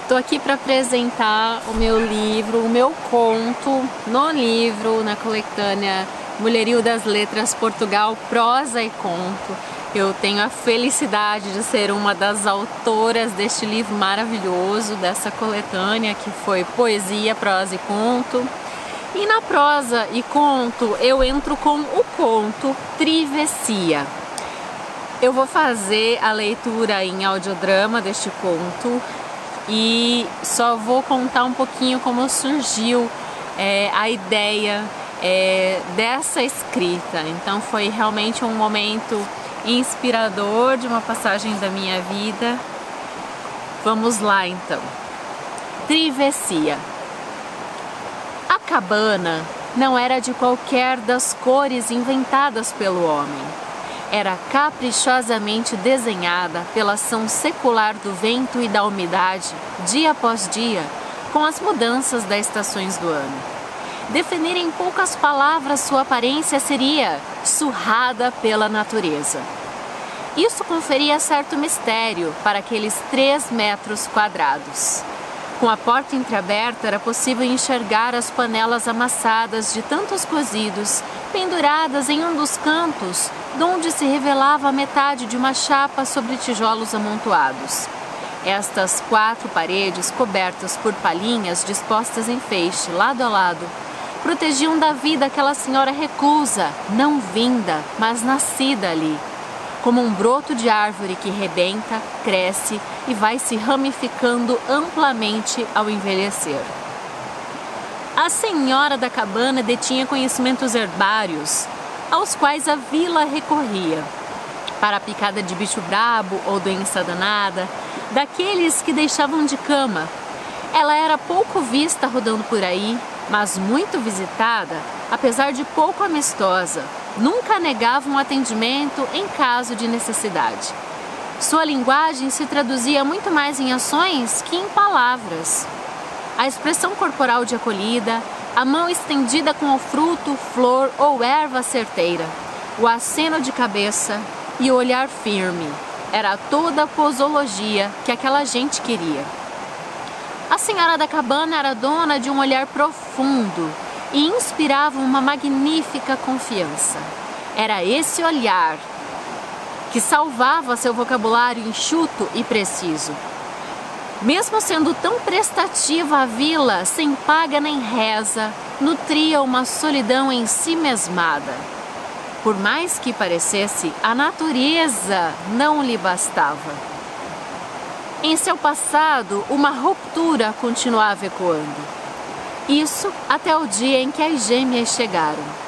Estou aqui para apresentar o meu livro, o meu conto no livro, na coletânea Mulherio das Letras Portugal, Prosa e Conto. Eu tenho a felicidade de ser uma das autoras deste livro maravilhoso, dessa coletânea que foi poesia, prosa e conto. E na prosa e conto eu entro com o conto Travessia. Eu vou fazer a leitura em audiodrama deste conto e só vou contar um pouquinho como surgiu a ideia dessa escrita. Então foi realmente um momento inspirador de uma passagem da minha vida. Vamos lá então. Travessia. A cabana não era de qualquer das cores inventadas pelo homem. Era caprichosamente desenhada pela ação secular do vento e da umidade, dia após dia, com as mudanças das estações do ano. Definir em poucas palavras sua aparência seria surrada pela natureza. Isso conferia certo mistério para aqueles 3 metros quadrados. Com a porta entreaberta era possível enxergar as panelas amassadas de tantos cozidos, penduradas em um dos cantos, donde se revelava a metade de uma chapa sobre tijolos amontoados. Estas 4 paredes, cobertas por palhinhas dispostas em feixe, lado a lado, protegiam da vida aquela senhora reclusa, não vinda, mas nascida ali, como um broto de árvore que rebenta, cresce e vai se ramificando amplamente ao envelhecer. A senhora da cabana detinha conhecimentos herbários, aos quais a vila recorria, para a picada de bicho brabo ou doença danada, daqueles que deixavam de cama. Ela era pouco vista rodando por aí, mas muito visitada, apesar de pouco amistosa. Nunca negava um atendimento em caso de necessidade. Sua linguagem se traduzia muito mais em ações que em palavras. A expressão corporal de acolhida, a mão estendida com o fruto, flor ou erva certeira, o aceno de cabeça e o olhar firme, era toda a posologia que aquela gente queria. A senhora da cabana era dona de um olhar profundo e inspirava uma magnífica confiança. Era esse olhar que salvava seu vocabulário enxuto e preciso. Mesmo sendo tão prestativa, a vila, sem paga nem reza, nutria uma solidão em si mesmada. Por mais que parecesse, a natureza não lhe bastava. Em seu passado, uma ruptura continuava ecoando. Isso até o dia em que as gêmeas chegaram.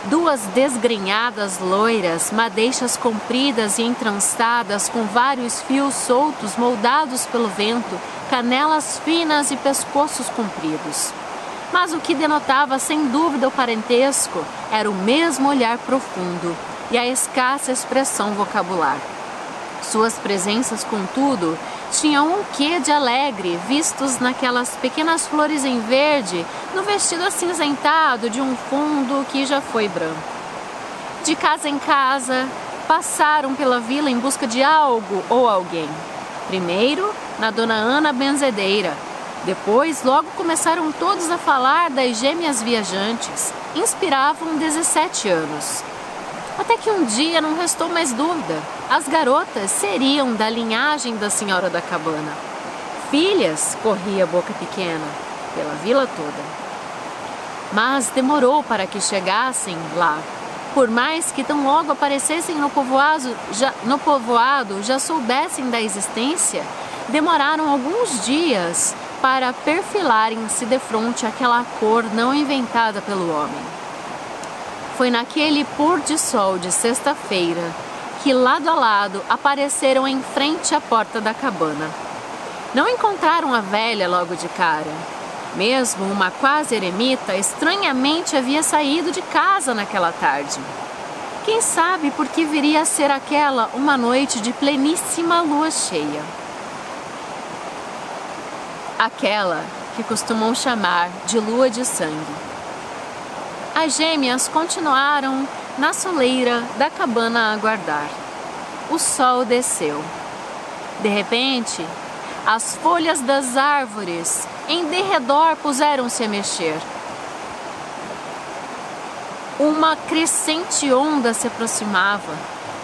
2 desgrenhadas loiras, madeixas compridas e entrançadas com vários fios soltos moldados pelo vento, canelas finas e pescoços compridos. Mas o que denotava sem dúvida o parentesco era o mesmo olhar profundo e a escassa expressão vocabular. Suas presenças, contudo, tinham um quê de alegre, vistos naquelas pequenas flores em verde, no vestido acinzentado de um fundo que já foi branco. De casa em casa, passaram pela vila em busca de algo ou alguém. Primeiro, na dona Ana Benzedeira. Depois, logo começaram todos a falar das gêmeas viajantes. Inspiravam 17 anos. Até que um dia não restou mais dúvida. As garotas seriam da linhagem da senhora da cabana. Filhas, corria a boca pequena, pela vila toda. Mas demorou para que chegassem lá. Por mais que tão logo aparecessem no povoado, já soubessem da existência, demoraram alguns dias para perfilarem-se defronte àquela cor não inventada pelo homem. Foi naquele pôr de sol de sexta-feira que, lado a lado, apareceram em frente à porta da cabana. Não encontraram a velha logo de cara. Mesmo uma quase eremita estranhamente havia saído de casa naquela tarde. Quem sabe por que viria a ser aquela uma noite de pleníssima lua cheia. Aquela que costumam chamar de lua de sangue. As gêmeas continuaram na soleira da cabana a aguardar. O sol desceu. De repente, As folhas das árvores em derredor puseram-se a mexer. Uma crescente onda se aproximava.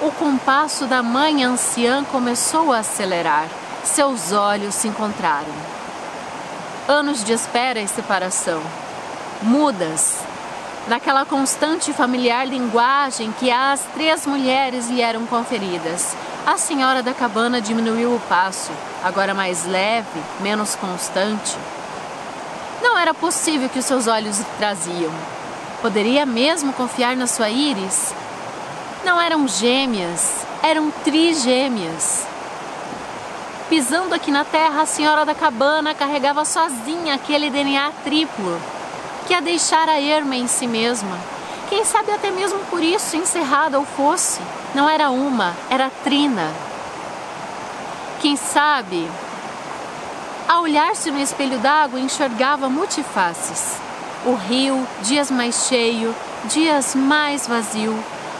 O compasso da mãe anciã começou a acelerar. Seus olhos se encontraram. Anos de espera e separação. Mudas, naquela constante e familiar linguagem que às 3 mulheres lhe eram conferidas. A senhora da cabana diminuiu o passo, agora mais leve, menos constante. Não era possível que os seus olhos lhe traziam. Poderia mesmo confiar na sua íris? Não eram gêmeas, eram trigêmeas. Pisando aqui na terra, a senhora da cabana carregava sozinha aquele DNA triplo, que a deixara erma em si mesma. Quem sabe até mesmo por isso encerrada ou fosse. Não era uma, era trina. Quem sabe, ao olhar-se no espelho d'água, enxergava multifaces. O rio, dias mais cheio, dias mais vazio,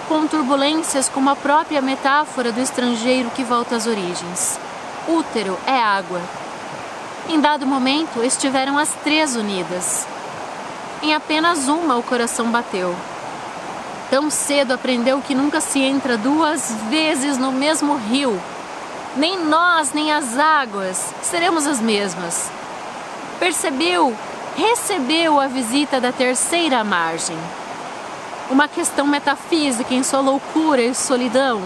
com turbulências como a própria metáfora do estrangeiro que volta às origens. Útero é água. Em dado momento, estiveram as 3 unidas. Em apenas uma o coração bateu. Tão cedo aprendeu que nunca se entra 2 vezes no mesmo rio. Nem nós, nem as águas seremos as mesmas. Percebeu, recebeu a visita da terceira margem. Uma questão metafísica em sua loucura e solidão.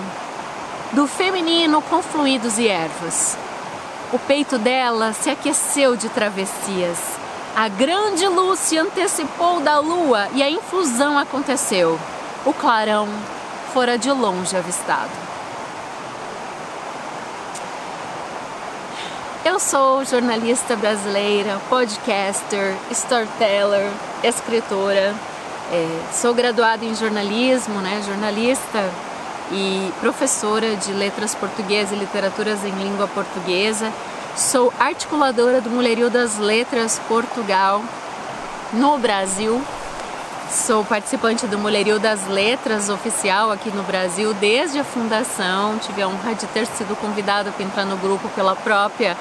Do feminino com fluidos e ervas. O peito dela se aqueceu de travessias. A grande luz se antecipou da lua e a infusão aconteceu. O clarão fora de longe avistado. Eu sou jornalista brasileira, podcaster, storyteller, escritora. Sou graduada em jornalismo, jornalista e professora de letras portuguesas e literaturas em língua portuguesa. Sou articuladora do Mulherio das Letras Portugal no Brasil. Sou participante do Mulherio das Letras oficial aqui no Brasil desde a fundação. Tive a honra de ter sido convidada para entrar no grupo pela própria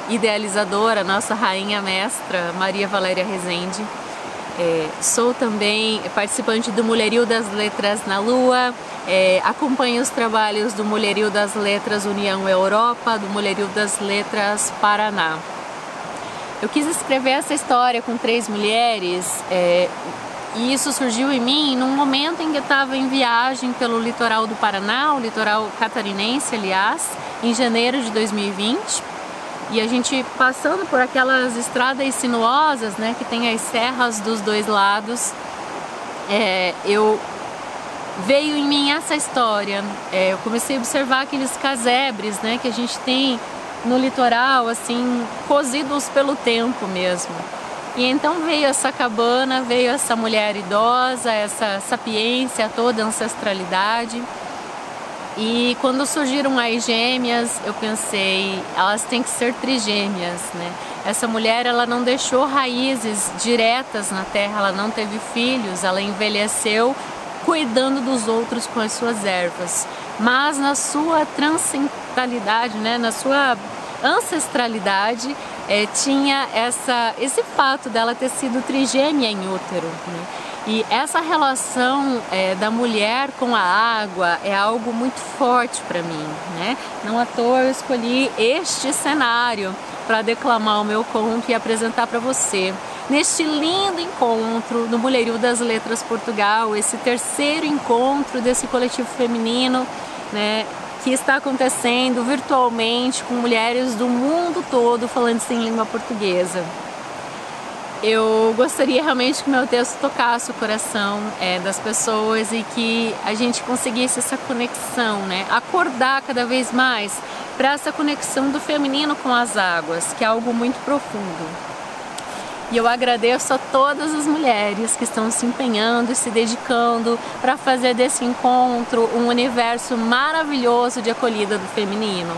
idealizadora, nossa rainha mestra, Maria Valéria Rezende. Sou também participante do Mulherio das Letras na Lua. Acompanho os trabalhos do Mulherio das Letras União Europa, do Mulherio das Letras Paraná. Eu quis escrever essa história com 3 mulheres e isso surgiu em mim num momento em que eu estava em viagem pelo litoral do Paraná, o litoral catarinense, aliás, em janeiro de 2020. E a gente passando por aquelas estradas sinuosas, que tem as serras dos 2 lados, veio em mim essa história. Eu comecei a observar aqueles casebres, que a gente tem no litoral, assim, cozidos pelo tempo mesmo. E então veio essa cabana, veio essa mulher idosa, essa sapiência, toda a ancestralidade. E quando surgiram as gêmeas, eu pensei, elas têm que ser trigêmeas, Essa mulher, ela não deixou raízes diretas na terra, ela não teve filhos, ela envelheceu cuidando dos outros com as suas ervas. Mas na sua transcendentalidade, na sua ancestralidade, tinha esse fato dela ter sido trigêmea em útero. E essa relação da mulher com a água é algo muito forte para mim, Não à toa eu escolhi este cenário para declamar o meu conto e apresentar para você. Neste lindo encontro do Mulherio das Letras Portugal, esse terceiro encontro desse coletivo feminino, que está acontecendo virtualmente com mulheres do mundo todo falantes em língua portuguesa. Eu gostaria realmente que meu texto tocasse o coração das pessoas e que a gente conseguisse essa conexão, acordar cada vez mais para essa conexão do feminino com as águas, que é algo muito profundo. E eu agradeço a todas as mulheres que estão se empenhando e se dedicando para fazer desse encontro um universo maravilhoso de acolhida do feminino.